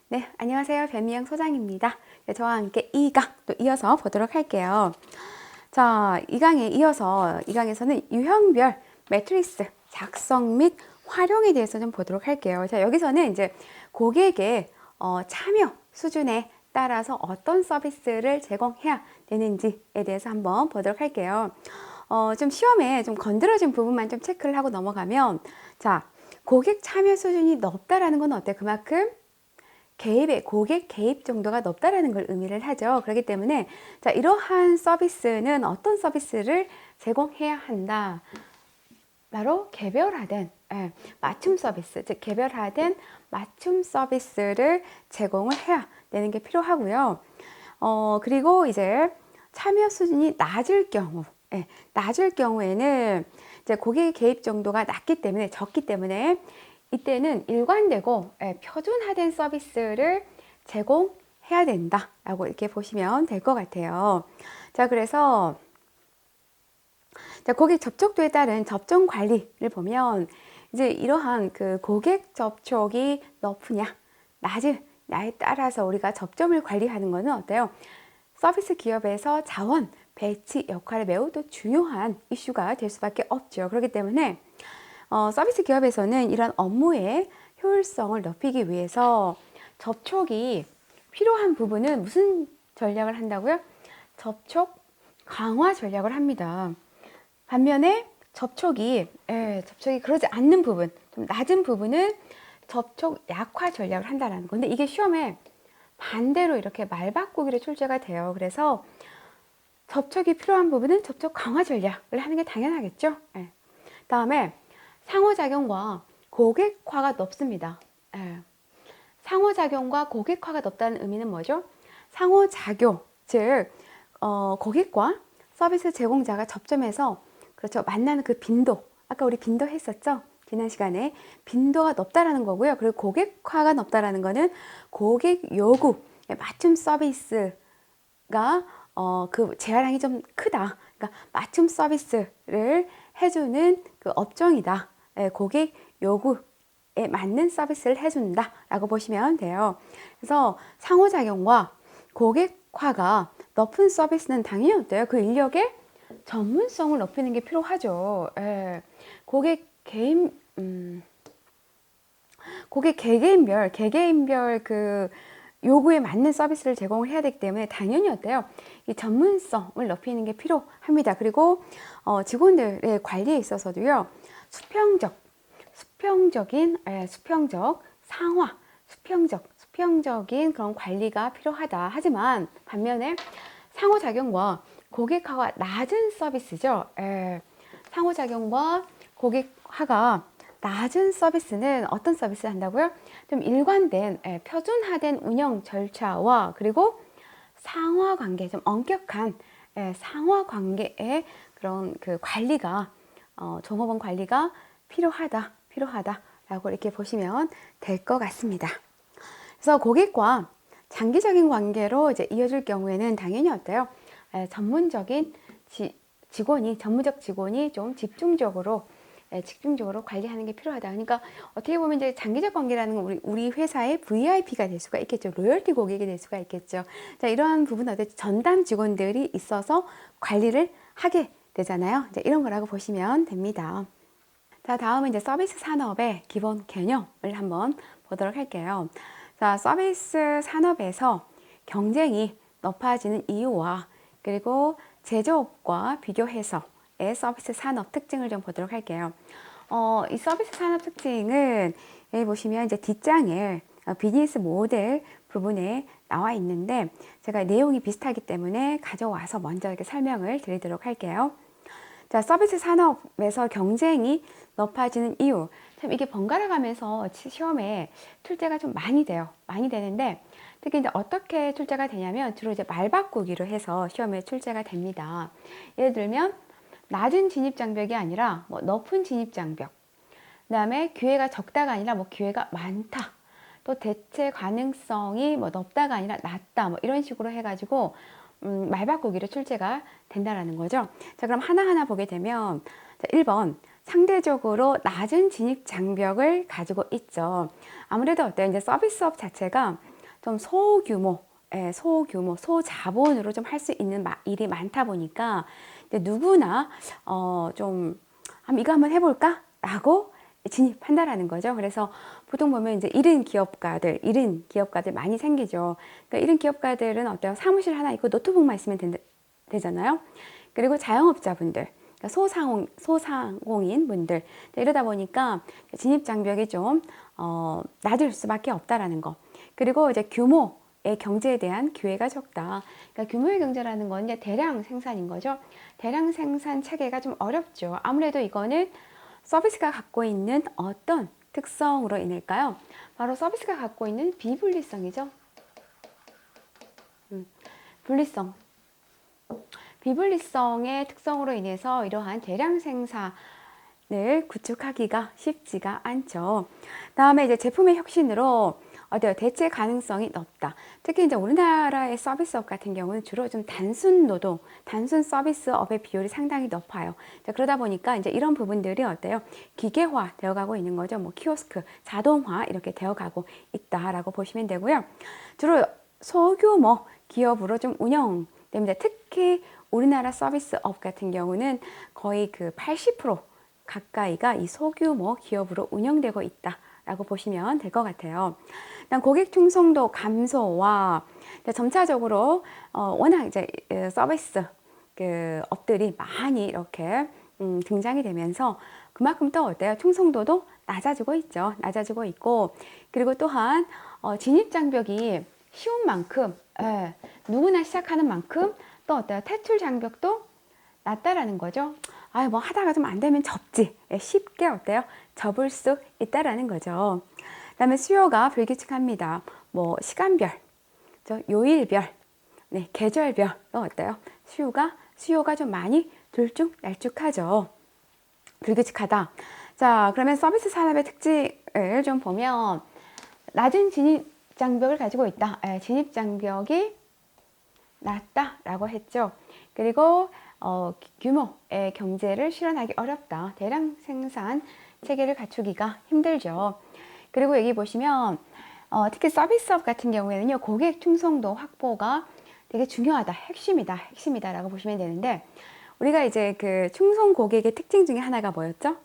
네, 안녕하세요. 변미영 소장입니다. 네, 저와 함께 2강 또 이어서 보도록 할게요. 자, 2강에 이어서 2강에서는 유형별 매트리스 작성 및 활용에 대해서 좀 보도록 할게요. 자, 여기서는 이제 고객의 참여 수준에 따라서 어떤 서비스를 제공해야 되는지에 대해서 한번 보도록 할게요. 좀 시험에 좀 건드려진 부분만 좀 체크를 하고 넘어가면, 자, 고객 참여 수준이 높다라는 건 어때? 그만큼 고객 개입 정도가 높다라는 걸 의미를 하죠. 그렇기 때문에 자, 이러한 서비스는 어떤 서비스를 제공해야 한다. 바로 개별화된 맞춤 서비스, 즉 개별화된 맞춤 서비스를 제공을 해야 되는 게 필요하고요. 그리고 이제 참여 수준이 낮을 경우에는 이제 고객 개입 정도가 적기 때문에 이때는 일관되고 표준화된 서비스를 제공해야 된다라고 이렇게 보시면 될 것 같아요. 자, 그래서 자, 고객 접촉도에 따른 접종 관리를 보면 이제 이러한 그 고객 접촉이 높으냐, 낮으냐에 따라서 우리가 접점을 관리하는 것은 어때요? 서비스 기업에서 자원 배치 역할이 매우 또 중요한 이슈가 될 수밖에 없죠. 그렇기 때문에 서비스 기업에서는 이런 업무의 효율성을 높이기 위해서 접촉이 필요한 부분은 무슨 전략을 한다고요? 접촉 강화 전략을 합니다. 반면에 접촉이 그러지 않는 부분, 좀 낮은 부분은 접촉 약화 전략을 한다는 건데, 이게 시험에 반대로 이렇게 말바꾸기로 출제가 돼요. 그래서 접촉이 필요한 부분은 접촉 강화 전략을 하는 게 당연하겠죠. 다음에 상호작용과 고객화가 높습니다. 상호작용과 고객화가 높다는 의미는 뭐죠? 상호작용, 즉 고객과 서비스 제공자가 접점해서 그렇죠, 만나는 그 빈도, 아까 우리 빈도 했었죠? 지난 시간에 빈도가 높다라는 거고요. 그리고 고객화가 높다라는 거는 고객 요구 맞춤 서비스가 그 제한량이 좀 크다. 그러니까 맞춤 서비스를 해주는 그 업종이다. 고객 요구에 맞는 서비스를 해준다 라고 보시면 돼요. 그래서 상호작용과 고객화가 높은 서비스는 당연히 어때요? 그 인력의 전문성을 높이는 게 필요하죠. 고객 개개인별 그 요구에 맞는 서비스를 제공을 해야 되기 때문에 당연히 어때요? 이 전문성을 높이는 게 필요합니다. 그리고 직원들의 관리에 있어서도요, 수평적인 그런 관리가 필요하다. 하지만 반면에 상호작용과 고객화가 낮은 서비스죠. 상호작용과 고객화가 낮은 서비스는 어떤 서비스를 한다고요? 좀 일관된 표준화된 운영 절차와 그리고 상하관계, 좀 엄격한 상하관계의 그런 그 관리가 종업원 관리가 필요하다라고 이렇게 보시면 될 것 같습니다. 그래서 고객과 장기적인 관계로 이제 이어질 경우에는 당연히 어때요? 전문적 직원이 좀 집중적으로 관리하는 게 필요하다. 그러니까 어떻게 보면 이제 장기적 관계라는 건 우리 회사의 VIP가 될 수가 있겠죠. 로열티 고객이 될 수가 있겠죠. 자, 이러한 부분은 어때? 전담 직원들이 있어서 관리를 하게 되잖아요. 이제 이런 거라고 보시면 됩니다. 자, 다음은 이제 서비스 산업의 기본 개념을 한번 보도록 할게요. 자, 서비스 산업에서 경쟁이 높아지는 이유와 그리고 제조업과 비교해서의 서비스 산업 특징을 좀 보도록 할게요. 이 서비스 산업 특징은 여기 보시면 이제 뒷장에 비즈니스 모델 부분에 나와 있는데 제가 내용이 비슷하기 때문에 가져와서 먼저 이렇게 설명을 드리도록 할게요. 자, 서비스 산업에서 경쟁이 높아지는 이유. 참 이게 번갈아 가면서 시험에 출제가 좀 많이 돼요. 많이 되는데 특히 이제 어떻게 출제가 되냐면 주로 이제 말바꾸기로 해서 시험에 출제가 됩니다. 예를 들면 낮은 진입 장벽이 아니라 뭐 높은 진입 장벽. 그다음에 기회가 적다가 아니라 뭐 기회가 많다. 또 대체 가능성이 뭐 높다가 아니라 낮다. 뭐 이런 식으로 해가지고 말바꾸기로 출제가 된다라는 거죠. 자, 그럼 하나하나 보게 되면 자, 1번 상대적으로 낮은 진입 장벽을 가지고 있죠. 아무래도 어때요? 이제 서비스업 자체가 좀 소규모, 소규모, 소자본으로 좀 할 수 있는 일이 많다 보니까 누구나 좀 이거 한번 해볼까? 라고 진입한다라는 거죠. 그래서 보통 보면 이제 이른 기업가들 많이 생기죠. 그러니까 이른 기업가들은 어때요? 사무실 하나 있고 노트북만 있으면 되잖아요. 그리고 자영업자분들, 그러니까 소상공인 분들, 이러다 보니까 진입 장벽이 좀 낮을 수밖에 없다라는 거. 그리고 이제 규모의 경제에 대한 기회가 적다. 그러니까 규모의 경제라는 건 이제 대량 생산인 거죠. 대량 생산 체계가 좀 어렵죠. 아무래도 이거는 서비스가 갖고 있는 어떤 특성으로 인할까요? 바로 서비스가 갖고 있는 비분리성이죠. 분리성. 비분리성의 특성으로 인해서 이러한 대량 생산을 구축하기가 쉽지가 않죠. 다음에 이제 제품의 혁신으로 대체 가능성이 높다. 특히 이제 우리나라의 서비스업 같은 경우는 주로 좀 단순 노동, 단순 서비스업의 비율이 상당히 높아요. 그러다 보니까 이제 이런 부분들이 어때요? 기계화 되어가고 있는 거죠. 뭐 키오스크, 자동화 이렇게 되어가고 있다라고 보시면 되고요. 주로 소규모 기업으로 좀 운영됩니다. 특히 우리나라 서비스업 같은 경우는 거의 그 80% 가까이가 이 소규모 기업으로 운영되고 있다라고 보시면 될 것 같아요. 일단 고객 충성도 감소와 점차적으로 워낙 이제 서비스 그 업들이 많이 이렇게 등장이 되면서 그만큼 또 어때요? 충성도도 낮아지고 있죠. 낮아지고 있고, 그리고 또한 진입 장벽이 쉬운 만큼, 누구나 시작하는 만큼 또 어때요? 퇴출 장벽도 낮다라는 거죠. 뭐 하다가 좀 안 되면 접지. 쉽게 어때요? 접을 수 있다라는 거죠. 그다음에 수요가 불규칙합니다. 뭐 시간별, 요일별, 계절별 또 어때요? 수요가 좀 많이 들쭉날쭉하죠. 불규칙하다. 자, 그러면 서비스 산업의 특징을 좀 보면 낮은 진입 장벽을 가지고 있다. 진입 장벽이 낮다라고 했죠. 그리고 규모의 경제를 실현하기 어렵다. 대량 생산 체계를 갖추기가 힘들죠. 그리고 여기 보시면 특히 서비스업 같은 경우에는요, 고객 충성도 확보가 되게 중요하다, 핵심이다라고 보시면 되는데, 우리가 이제 그 충성 고객의 특징 중에 하나가 뭐였죠?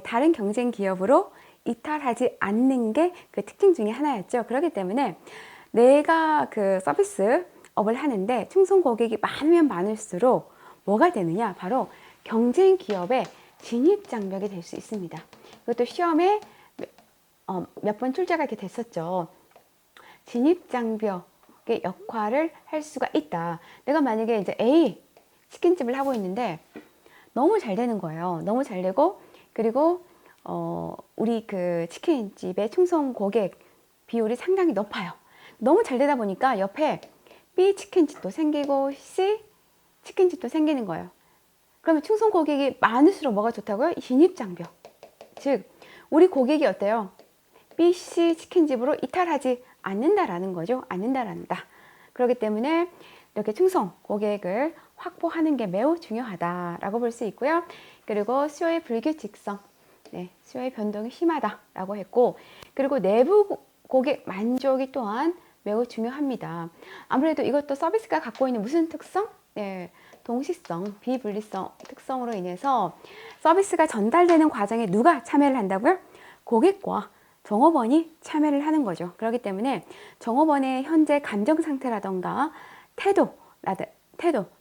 다른 경쟁 기업으로 이탈하지 않는 게 그 특징 중에 하나였죠. 그렇기 때문에 내가 그 서비스업을 하는데 충성 고객이 많으면 많을수록 뭐가 되느냐? 바로 경쟁 기업의 진입 장벽이 될 수 있습니다. 이것도 시험에 몇 번 출제가 이렇게 됐었죠. 진입 장벽의 역할을 할 수가 있다. 내가 만약에 이제 A 치킨집을 하고 있는데 너무 잘 되는 거예요. 너무 잘 되고, 그리고 우리 그 치킨집의 충성 고객 비율이 상당히 높아요. 너무 잘 되다 보니까 옆에 B 치킨집도 생기고 C 치킨집도 생기는 거예요. 그러면 충성 고객이 많을수록 뭐가 좋다고요? 진입 장벽. 즉 우리 고객이 어때요? B, C 치킨집으로 이탈하지 않는다라는 거죠. 않는다. 그렇기 때문에 이렇게 충성 고객을 확보하는 게 매우 중요하다라고 볼 수 있고요. 그리고 수요의 불규칙성, 수요의 변동이 심하다라고 했고, 그리고 내부 고객 만족이 또한 매우 중요합니다. 아무래도 이것도 서비스가 갖고 있는 무슨 특성? 동시성, 비분리성 특성으로 인해서 서비스가 전달되는 과정에 누가 참여를 한다고요? 고객과 종업원이 참여를 하는 거죠. 그렇기 때문에 종업원의 현재 감정 상태라던가 태도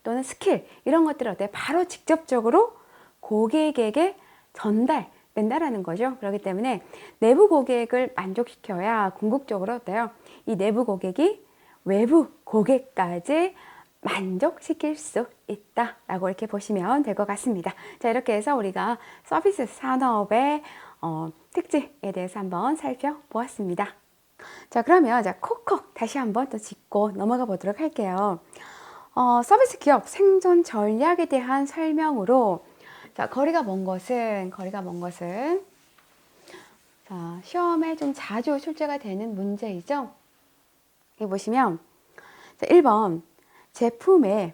또는 스킬 이런 것들을 어때요? 바로 직접적으로 고객에게 전달된다라는 거죠. 그렇기 때문에 내부 고객을 만족시켜야 궁극적으로 어때요? 이 내부 고객이 외부 고객까지 만족시킬 수 있다라고 이렇게 보시면 될 것 같습니다. 자, 이렇게 해서 우리가 서비스 산업의 특징에 대해서 한번 살펴보았습니다. 자, 그러면 콕콕 다시 한번 또 짚고 넘어가 보도록 할게요. 서비스 기업 생존 전략에 대한 설명으로, 자, 거리가 먼 것은 자, 시험에 좀 자주 출제가 되는 문제이죠. 여기 보시면 자, 1번 제품의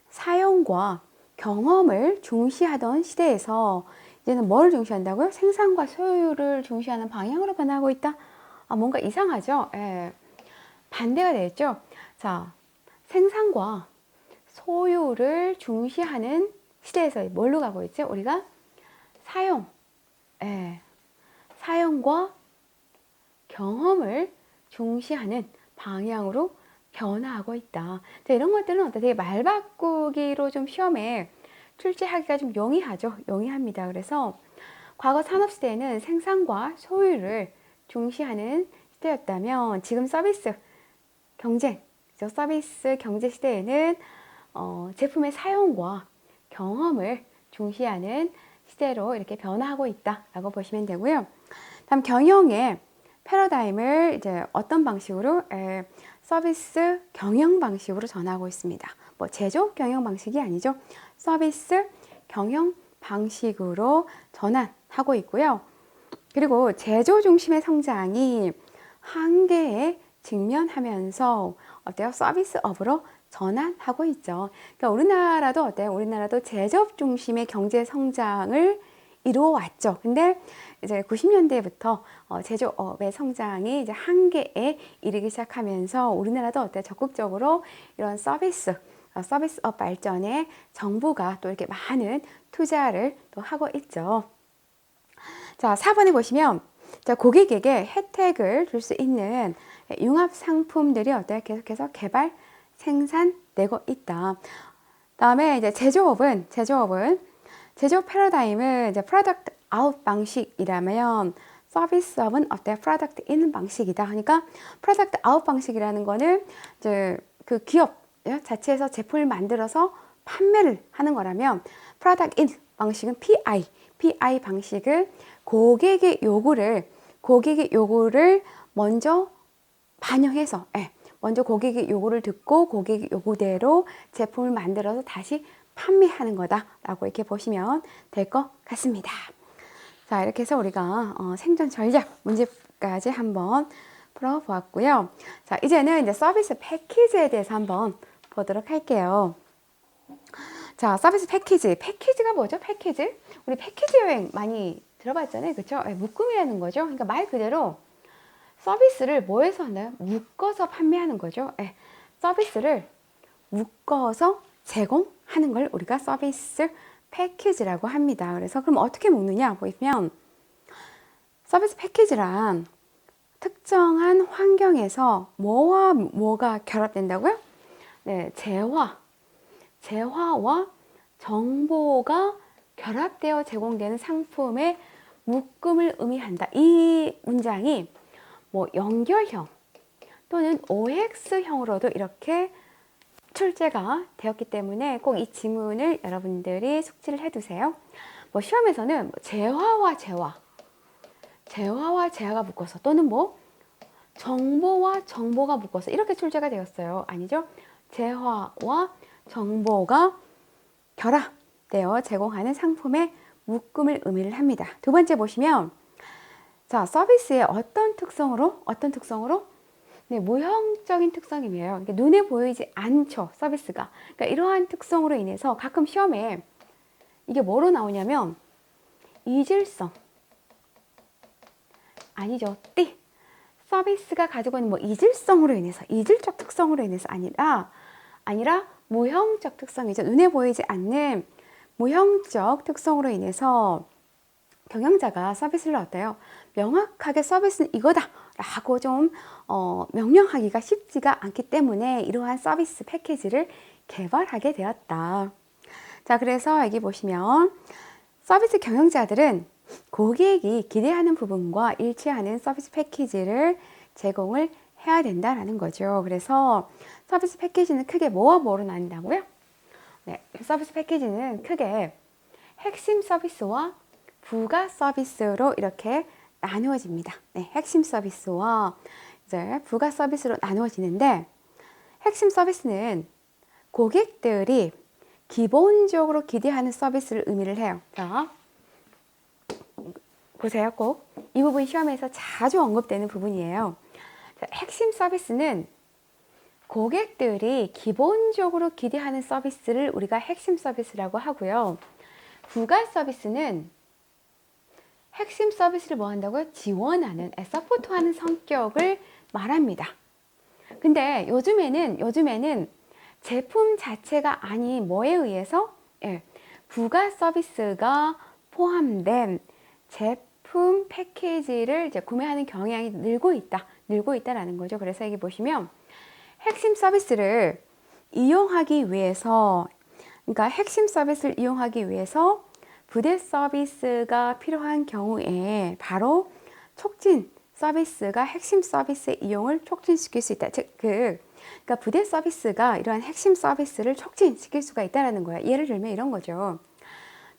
사용과 경험을 중시하던 시대에서 이제는 뭐를 중시한다고요? 생산과 소유를 중시하는 방향으로 변하고 있다? 뭔가 이상하죠? 반대가 되겠죠. 자, 생산과 소유를 중시하는 시대에서 뭘로 가고 있죠? 우리가 사용, 예, 사용과 경험을 중시하는 방향으로 변화하고 있다. 자, 이런 것들은 어때? 되게 말 바꾸기로 좀 시험에 출제하기가 좀 용이하죠. 용이합니다. 그래서 과거 산업시대에는 생산과 소유를 중시하는 시대였다면 지금 서비스 경쟁, 서비스 경제 시대에는 제품의 사용과 경험을 중시하는 시대로 이렇게 변화하고 있다라고 보시면 되고요. 다음 경영의 패러다임을 이제 어떤 방식으로 서비스 경영 방식으로 전하고 있습니다. 뭐 제조 경영 방식이 아니죠. 서비스 경영 방식으로 전환하고 있고요. 그리고 제조 중심의 성장이 한계에 직면하면서 어때요? 서비스업으로 전환하고 있죠. 그러니까 우리나라도 어때요? 우리나라도 제조업 중심의 경제 성장을 이루어 왔죠. 근데 이제 90년대부터 제조업의 성장이 이제 한계에 이르기 시작하면서 우리나라도 어때요? 적극적으로 이런 서비스업 발전에 정부가 또 이렇게 많은 투자를 또 하고 있죠. 자, 4번에 보시면 자, 고객에게 혜택을 줄 수 있는 융합 상품들이 어때요? 계속해서 개발, 생산되고 있다. 다음에 이제 제조업 패러다임은 이제 프로덕트 아웃 방식이라면 서비스업은 어때요? 프로덕트 인 방식이다. 그러니까 프로덕트 아웃 방식이라는 거는 이제 그 기업 자체에서 제품을 만들어서 판매를 하는 거라면 프로덕트 인 방식은 PI 방식은 고객의 요구를 먼저 반영해서 먼저 고객의 요구를 듣고 고객의 요구대로 제품을 만들어서 다시 판매하는 거다라고 이렇게 보시면 될 것 같습니다. 자, 이렇게 해서 우리가 생존 전략 문제까지 한번 풀어보았고요. 자, 이제는 이제 서비스 패키지에 대해서 한번 보도록 할게요. 자, 서비스 패키지가 뭐죠? 패키지? 우리 패키지 여행 많이 들어봤잖아요. 그렇죠? 묶음이라는 거죠. 그러니까 말 그대로 서비스를 뭐해서 하나요? 묶어서 판매하는 거죠. 서비스를 묶어서 제공하는 걸 우리가 서비스 패키지라고 합니다. 그래서 그럼 어떻게 묶느냐 보시면 서비스 패키지란 특정한 환경에서 뭐와 뭐가 결합된다고요? 네, 재화와 정보가 결합되어 제공되는 상품의 묶음을 의미한다. 이 문장이 뭐 연결형 또는 OX형으로도 이렇게 출제가 되었기 때문에 꼭 이 지문을 여러분들이 숙지를 해두세요. 뭐 시험에서는 재화와 재화가 묶어서 또는 뭐 정보와 정보가 묶어서 이렇게 출제가 되었어요. 아니죠? 재화와 정보가 결합되어 제공하는 상품의 묶음을 의미를 합니다. 두 번째 보시면 자, 서비스의 어떤 특성으로? 네, 무형적인 특성이에요. 그러니까 눈에 보이지 않죠, 서비스가. 그러니까 이러한 특성으로 인해서 가끔 시험에 이게 뭐로 나오냐면 이질성. 아니죠. 서비스가 가지고 있는 뭐 이질성으로 인해서, 이질적 특성으로 인해서 아니라 무형적 특성이죠. 눈에 보이지 않는 무형적 특성으로 인해서 경영자가 서비스를 어때요? 명확하게 서비스는 이거다 라고 좀 명령하기가 쉽지가 않기 때문에 이러한 서비스 패키지를 개발하게 되었다. 자, 그래서 여기 보시면 서비스 경영자들은 고객이 기대하는 부분과 일치하는 서비스 패키지를 제공을 해야 된다라는 거죠. 그래서 서비스 패키지는 크게 뭐와 뭐로 나뉜다고요? 네, 서비스 패키지는 크게 핵심 서비스와 부가 서비스로 이렇게 나누어집니다. 네, 핵심 서비스와 이제 부가 서비스로 나누어지는데 핵심 서비스는 고객들이 기본적으로 기대하는 서비스를 의미를 해요. 자, 보세요. 꼭 이 부분 시험에서 자주 언급되는 부분이에요. 자, 핵심 서비스는 고객들이 기본적으로 기대하는 서비스를 우리가 핵심 서비스라고 하고요. 부가 서비스는 핵심 서비스를 뭐 한다고요? 지원하는, 서포트하는 성격을 말합니다. 근데 요즘에는 제품 자체가 아닌 뭐에 의해서 예, 부가 서비스가 포함된 제품 패키지를 이제 구매하는 경향이 늘고 있다라는 거죠. 그래서 여기 보시면 핵심 서비스를 이용하기 위해서, 그러니까 핵심 서비스를 이용하기 위해서 부대 서비스가 필요한 경우에 바로 촉진 서비스가 핵심 서비스의 이용을 촉진시킬 수 있다. 즉, 그러니까 부대 서비스가 이러한 핵심 서비스를 촉진시킬 수가 있다라는 거야. 예를 들면 이런 거죠.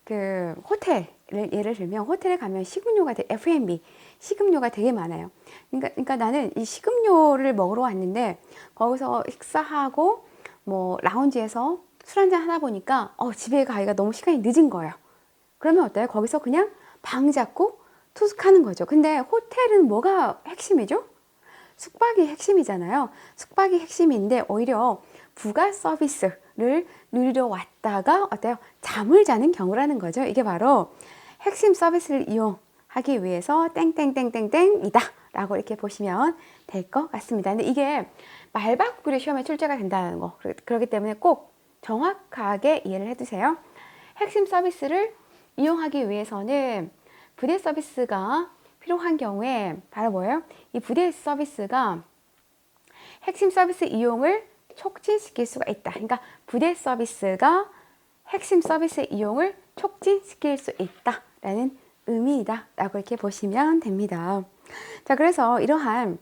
그 호텔을 예를 들면 호텔에 가면 식음료가 F&B 식음료가 되게 많아요. 그러니까 나는 이 식음료를 먹으러 왔는데 거기서 식사하고 뭐 라운지에서 술 한잔 하다 보니까 집에 가기가 너무 시간이 늦은 거예요. 그러면 어때요? 거기서 그냥 방 잡고 투숙하는 거죠. 근데 호텔은 뭐가 핵심이죠? 숙박이 핵심이잖아요. 숙박이 핵심인데 오히려 부가 서비스를 누리러 왔다가 어때요? 잠을 자는 경우라는 거죠. 이게 바로 핵심 서비스를 이용하기 위해서 땡땡땡땡땡이다 라고 이렇게 보시면 될 것 같습니다. 근데 이게 말바꾸리 시험에 출제가 된다는 거, 그렇기 때문에 꼭 정확하게 이해를 해두세요. 핵심 서비스를 이용하기 위해서는 부대 서비스가 필요한 경우에 바로 뭐예요? 이 부대 서비스가 핵심 서비스 이용을 촉진시킬 수가 있다. 그러니까 부대 서비스가 핵심 서비스 이용을 촉진시킬 수 있다라는 의미이다 라고 이렇게 보시면 됩니다. 자, 그래서 이러한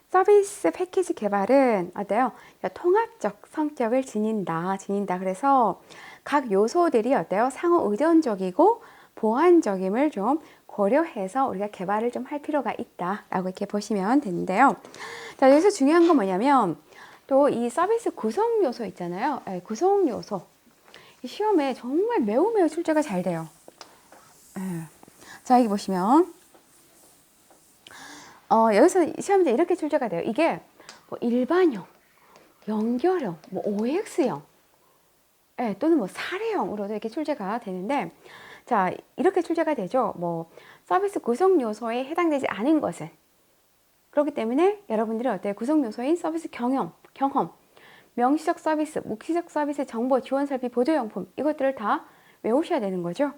서비스 패키지 개발은 어때요? 통합적 성격을 지닌다. 그래서 각 요소들이 어때요? 상호 의존적이고 보완적임을 좀 고려해서 우리가 개발을 좀 할 필요가 있다라고 이렇게 보시면 되는데요. 자, 여기서 중요한 건 뭐냐면 또 이 서비스 구성 요소 있잖아요. 네, 구성 요소. 시험에 정말 매우 출제가 잘 돼요. 자, 여기 보시면 여기서 시험에 이렇게 출제가 돼요. 이게 뭐 일반형, 연결형, 뭐 OX형, 또는 뭐 사례형으로도 이렇게 출제가 되는데, 자, 이렇게 출제가 되죠. 뭐 서비스 구성 요소에 해당되지 않은 것은, 그렇기 때문에 여러분들이 어때요? 구성 요소인 서비스 경험, 명시적 서비스, 묵시적 서비스, 정보, 지원 설비, 보조용품 이것들을 다 외우셔야 되는 거죠.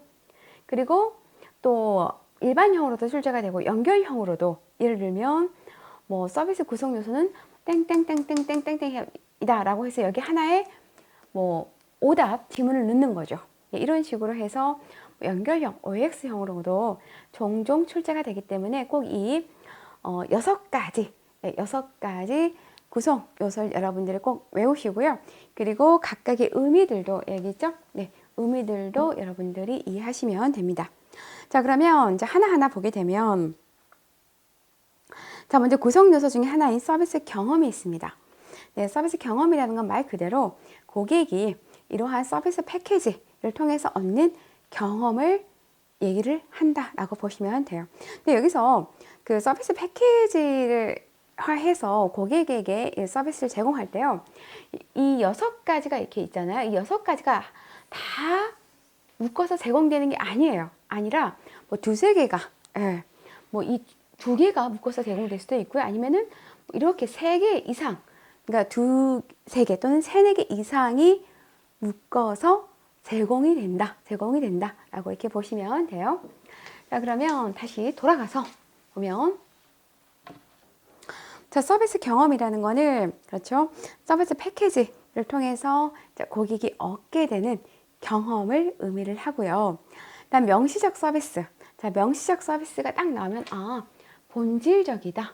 그리고 또 일반형으로도 출제가 되고 연결형으로도, 예를 들면 뭐 서비스 구성 요소는 땡땡땡땡땡땡땡이다 라고 해서 여기 하나에 뭐 오답 지문을 넣는 거죠. 이런 식으로 해서 연결형, OX형으로도 종종 출제가 되기 때문에 꼭 이 6가지 구성 요소를 여러분들이 꼭 외우시고요. 그리고 각각의 의미들도 여기 있죠? 네, 의미들도 여러분들이 이해하시면 됩니다. 자, 그러면 이제 하나하나 보게 되면, 자, 먼저 구성 요소 중에 하나인 서비스 경험이 있습니다. 네, 서비스 경험이라는 건 말 그대로 고객이 이러한 서비스 패키지를 통해서 얻는 경험을 얘기를 한다라고 보시면 돼요. 근데 여기서 그 서비스 패키지를 해서 고객에게 서비스를 제공할 때요, 이 6가지가 이렇게 있잖아요. 이 6가지가 다 묶어서 제공되는 게 아니라 뭐 2-3개가, 뭐 이 2개가 묶어서 제공될 수도 있고요. 아니면은 뭐 이렇게 3개 이상, 그러니까 2-3개 또는 3-4개 이상이 묶어서 제공이 된다라고 이렇게 보시면 돼요. 자, 그러면 다시 돌아가서 보면, 자, 서비스 경험이라는 거는, 그렇죠? 서비스 패키지를 통해서 고객이 얻게 되는 경험을 의미를 하고요. 그다음 명시적 서비스. 자, 명시적 서비스가 딱 나오면 본질적이다.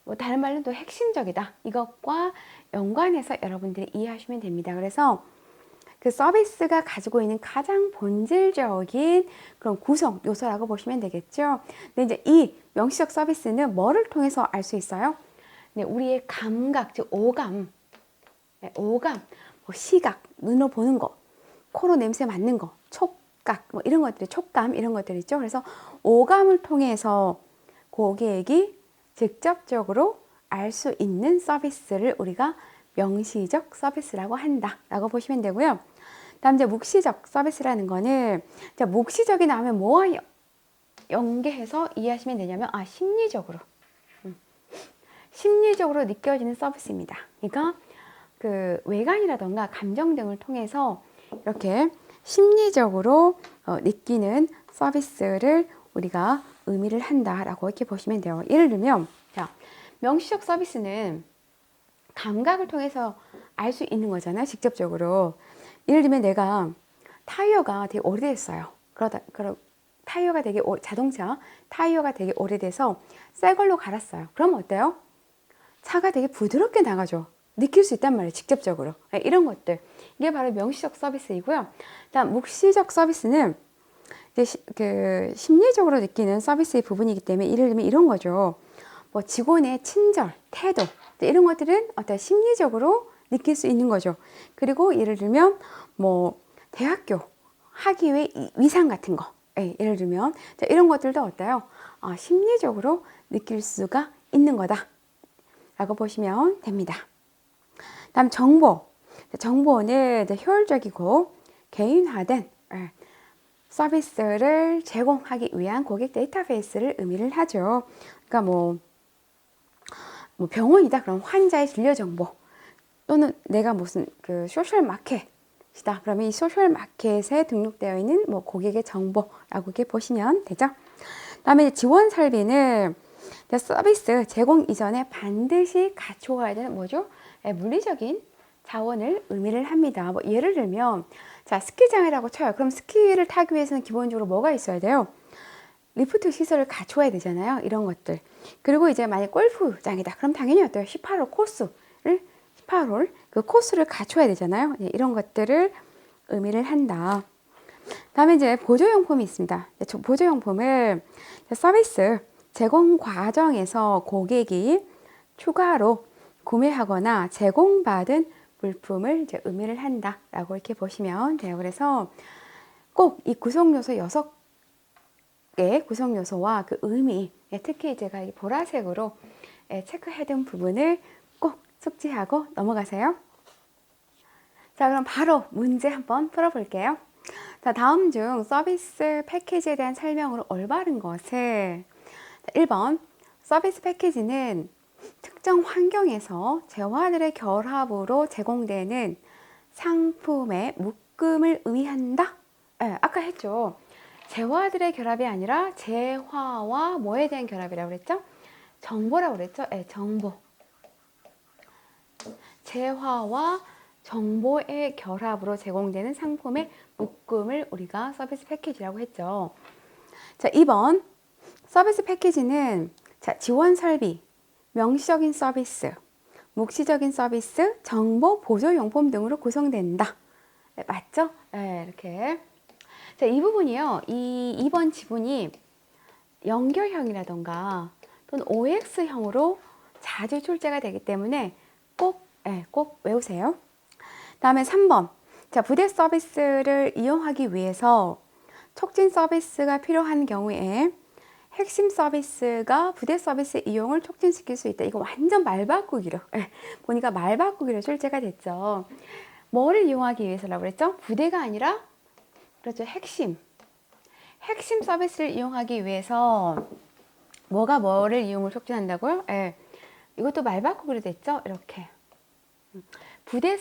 뭐 다른 말로 또 핵심적이다. 이것과 연관해서 여러분들이 이해하시면 됩니다. 그래서 그 서비스가 가지고 있는 가장 본질적인 그런 구성 요소라고 보시면 되겠죠. 근데 이제 이 명시적 서비스는 뭐를 통해서 알 수 있어요? 네, 우리의 감각, 즉 오감, 뭐 시각, 눈으로 보는 거, 코로 냄새 맡는 거, 촉각, 뭐 이런 것들이, 촉감 이런 것들 있죠. 그래서 오감을 통해서 고객이 직접적으로 알 수 있는 서비스를 우리가 명시적 서비스라고 한다라고 보시면 되고요. 다음 이제 묵시적 서비스라는 거는, 자, 묵시적이 나오면 뭐와 연계해서 이해하시면 되냐면 심리적으로. 심리적으로 느껴지는 서비스입니다. 그러니까 그 외관이라던가 감정 등을 통해서 이렇게 심리적으로 느끼는 서비스를 우리가 의미를 한다라고 이렇게 보시면 돼요. 예를 들면, 자, 명시적 서비스는 감각을 통해서 알 수 있는 거잖아요, 직접적으로. 예를 들면 내가 타이어가 되게 오래됐어요. 타이어가 되게 자동차 타이어가 되게 오래돼서 새 걸로 갈았어요. 그럼 어때요? 차가 되게 부드럽게 나가죠. 느낄 수 있단 말이에요, 직접적으로. 이런 것들. 이게 바로 명시적 서비스이고요. 다음 묵시적 서비스는 이제 심리적으로 느끼는 서비스의 부분이기 때문에 예를 들면 이런 거죠. 뭐 직원의 친절, 태도 이런 것들은 어떤 심리적으로 느낄 수 있는 거죠. 그리고 예를 들면 뭐 대학교 학위의 위상 같은 거, 예를 들면 이런 것들도 어때요? 심리적으로 느낄 수가 있는 거다 라고 보시면 됩니다. 다음 정보. 정보는 효율적이고 개인화된 서비스를 제공하기 위한 고객 데이터베이스를 의미를 하죠. 그러니까 뭐 병원이다 그럼 환자의 진료 정보, 또는 내가 무슨 그 소셜 마켓이다 그러면 이 소셜 마켓에 등록되어 있는 뭐 고객의 정보라고 이렇게 보시면 되죠. 다음에 지원 설비는 서비스 제공 이전에 반드시 갖추어야 되는 뭐죠? 물리적인 자원을 의미를 합니다. 뭐 예를 들면 자, 스키장이라고 쳐요. 그럼 스키를 타기 위해서는 기본적으로 뭐가 있어야 돼요? 리프트 시설을 갖춰야 되잖아요. 이런 것들. 그리고 이제 만약 골프장이다. 그럼 당연히 어때요? 18홀 그 코스를 갖춰야 되잖아요. 이런 것들을 의미를 한다. 다음에 이제 보조용품이 있습니다. 보조용품을 서비스 제공 과정에서 고객이 추가로 구매하거나 제공받은 물품을 이제 의미를 한다라고 이렇게 보시면 돼요. 그래서 꼭 이 구성요소 6개 구성요소와 그 의미, 특히 제가 이 보라색으로 체크해둔 부분을 꼭 숙지하고 넘어가세요. 자, 그럼 바로 문제 한번 풀어볼게요. 자, 다음 중 서비스 패키지에 대한 설명으로 올바른 것을 1번 서비스 패키지는 특정 환경에서 재화들의 결합으로 제공되는 상품의 묶음을 의미한다. 아까 했죠. 재화들의 결합이 아니라 재화와 뭐에 대한 결합이라고 그랬죠? 정보라고 그랬죠? 정보. 재화와 정보의 결합으로 제공되는 상품의 묶음을 우리가 서비스 패키지라고 했죠. 자, 2번 서비스 패키지는 자, 지원 설비, 명시적인 서비스, 묵시적인 서비스, 정보 보조용품 등으로 구성된다. 맞죠? 이렇게. 자, 이 부분이요. 이 2번 지분이 연결형이라던가 또는 OX형으로 자주 출제가 되기 때문에 꼭 외우세요. 다음에 3번. 자, 부대 서비스를 이용하기 위해서 촉진 서비스가 필요한 경우에 핵심 서비스가 부대 서비스 이용을 촉진시킬 수 있다. 이거 완전 말바꾸기로. 보니까 말바꾸기로 출제가 됐죠. 뭐를 이용하기 위해서라고 그랬죠? 부대가 아니라 그렇죠. 핵심 서비스를 이용하기 위해서 뭐를 이용을 촉진한다고요? 이것도 말바꾸기로 됐죠? 이렇게. 부대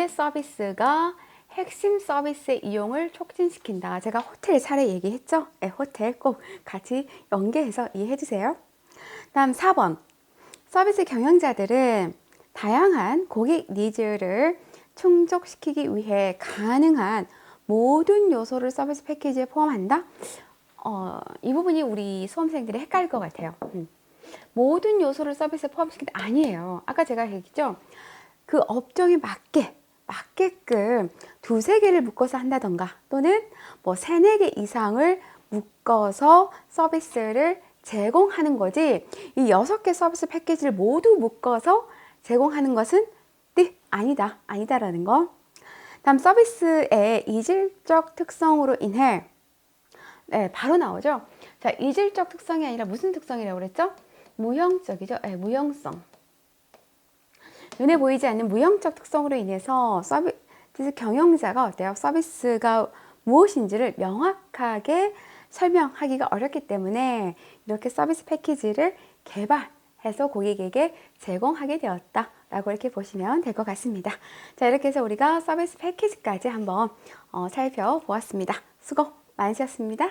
서비스가 핵심 서비스 이용을 촉진시킨다. 제가 호텔 사례 얘기했죠? 호텔 꼭 같이 연계해서 이해해 주세요. 다음 4번. 서비스 경영자들은 다양한 고객 니즈를 충족시키기 위해 가능한 모든 요소를 서비스 패키지에 포함한다? 이 부분이 우리 수험생들이 헷갈릴 것 같아요. 모든 요소를 서비스에 포함시킨다? 아니에요. 아까 제가 얘기했죠? 그 업종에 맞게끔 2-3개를 묶어서 한다던가 또는 뭐 3-4개 이상을 묶어서 서비스를 제공하는 거지 이 6개 서비스 패키지를 모두 묶어서 제공하는 것은 아니다라는 거. 다음 서비스의 이질적 특성으로 인해 바로 나오죠. 자, 이질적 특성이 아니라 무슨 특성이라고 그랬죠? 무형적이죠. 무형성. 눈에 보이지 않는 무형적 특성으로 인해서 서비스 경영자가 어때요? 서비스가 무엇인지를 명확하게 설명하기가 어렵기 때문에 이렇게 서비스 패키지를 개발해 해서 고객에게 제공하게 되었다 라고 이렇게 보시면 될 것 같습니다. 자, 이렇게 해서 우리가 서비스 패키지까지 한번 살펴보았습니다. 수고 많으셨습니다.